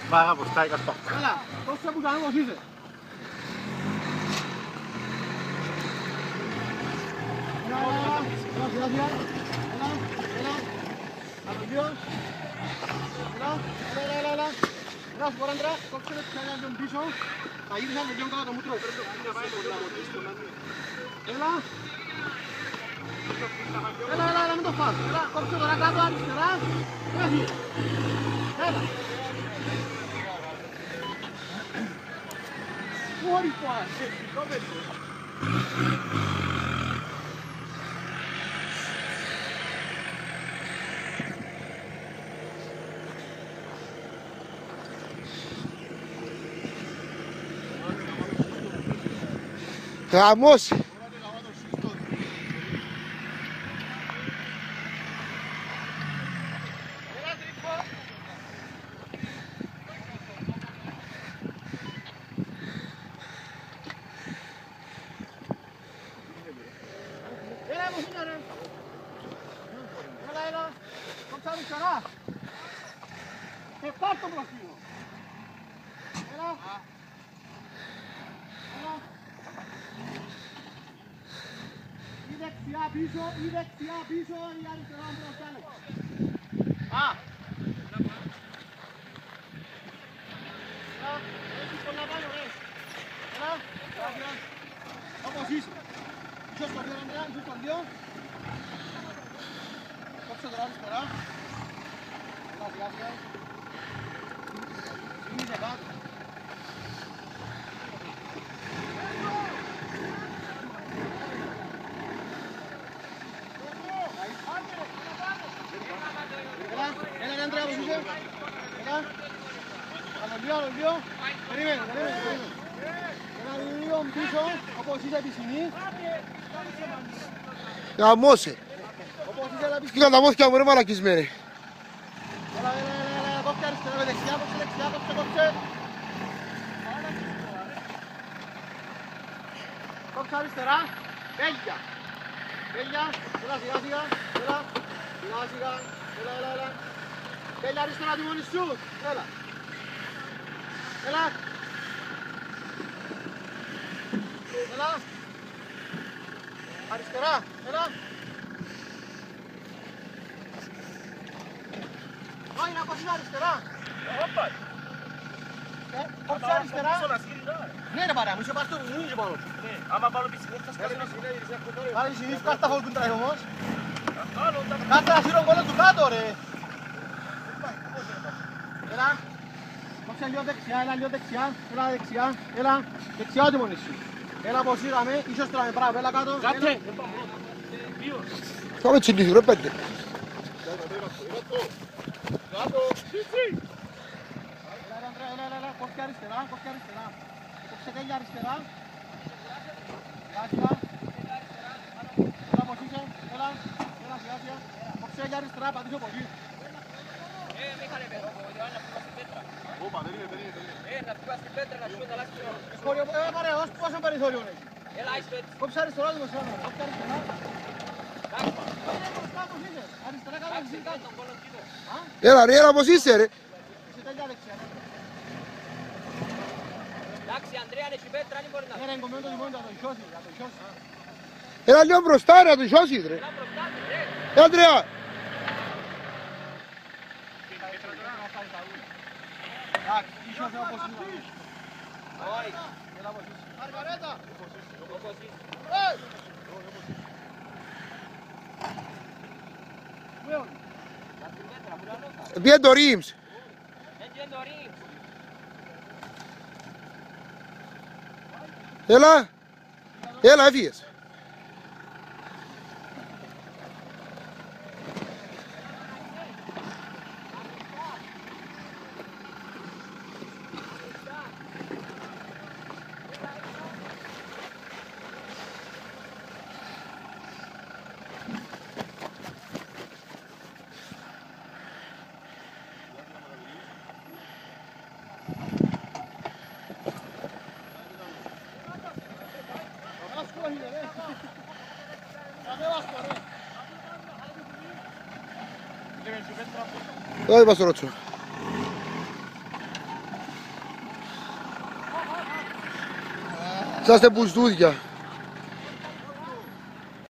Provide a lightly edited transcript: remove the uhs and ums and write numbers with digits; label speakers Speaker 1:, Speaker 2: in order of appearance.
Speaker 1: Βάγα μπροστά η Κασπά.
Speaker 2: Έλα, τόσο που κάνουμε πώς είσαι. Έλα, σου κοράντρα, κόψε με τις άλλες τον πίσω. Θα γύρισαν με δυο κάτω το μούτρο. Έλα. Έλα, μην το φας. Έλα, κόψε τώρα κάτω, αριστερά. Έλα. Πού πας, κόβετο.
Speaker 3: Γαμός!
Speaker 2: Έλα, κόψε αριστερά. Και πάρ' το μπροστίνο. Έλα. Έλα. Ή δεξιά πίσω, ή δεξιά πίσω, ή αριστερά μπροστά. Α. Έλα, έχεις πολλά πάνω, ρε. Έλα, gracias. Όπως είσαι. Ίσως το δύο, Ανδρέα, ίσως το δύο. Κόψε τώρα αριστερά. Έλα, σιγά σιγά. Συνήθε κάτω. Έλα, Ανδρέα, πώς είσαι. Έλα. Άλλο δύο. Περίμενε. Έλα, λίγο πίσω, όπως είσαι πισινή.
Speaker 3: Γαμώσε!
Speaker 2: Όπως είσαι la
Speaker 3: Τι κατά μόθηκια μου ρε μαλακισμένε.
Speaker 2: Έλα, κόψε αριστερά, δεξιά, κόψε. Κόψε αριστερά, τέλεια. Έλα, σιγά. Έλα. Τέλεια αριστερά τη μόνη σου, έλα. Έλα. Αριστερά, έλα. Όχι, να κόψεις αριστερά. Κόψεις αριστερά. Ναι ρε παρέα, μου είσαι πάρει το μουνί και πάνω σου.
Speaker 1: Άμα βάλω πισινή θα σκάσει.
Speaker 2: Πάλι συνήθως κάρτα χόλ κουντράει όμως. Κάρτα ασύρω κόλλο του κάτω ρε. Έλα. Κόψε λίγο δεξιά, έλα. Δεξιά ό,τι μόνοι σου. Έλα αποσύραμε, ίσως τράμε πράγμα, έλα κάτω.
Speaker 1: Κάτσε.
Speaker 3: Πάμε τσιλίδι ρε πέντε.
Speaker 2: Έλα, κόψε αριστερά. Κόψε τέλεια αριστερά. Σιγά. Έλα πως είσαι, έλα, σιγά. Κόψε τέλεια αριστερά, πατήσω πολύ.
Speaker 4: Μίχαλε, να πούμε στην πέτρα.
Speaker 1: Όπα, περίμενε.
Speaker 4: Να πούμε στην πέτρα, να πούμε τα λάθη.
Speaker 2: Παρέως, πόσο περιθώριο έχει.
Speaker 4: Έλα, είσαι έτσι.
Speaker 2: Κόψε αριστερά λίγο σώμα, κόψε αριστερά. Αριστερά κάτω, εσύ κάτω.
Speaker 3: Έλα ρε, έλα πως είσαι ρε.
Speaker 2: Είσαι τέλεια δεξιά.
Speaker 4: Εντάξει, Ανδρέα, είναι η πέτρα, δεν μπορεί να...
Speaker 2: Ναι ρε, εγκομμένο το λιμόνι, θα το σιώσει.
Speaker 3: Έλα λίγο μπροστά ρε, να το σιώσεις ρε.
Speaker 4: Έλα μπροστά, ρε.
Speaker 3: Ανδρέα!
Speaker 2: Εντάξει, είσαστε όπως είναι.
Speaker 4: Όχι.
Speaker 2: Έλα όπως είσαι. Μαργαρέτα!
Speaker 4: Όπως είσαι.
Speaker 2: Πού είναι?
Speaker 4: Να στην πέτρα, που είναι ανώτα.
Speaker 3: Bien το Ρίms.
Speaker 4: Έτσι είναι το ρίμ.
Speaker 3: Έλα, έφυγες.
Speaker 2: Άσχολα είναι ρε.
Speaker 3: Dove passo Roccio? Sa ste buzdudja.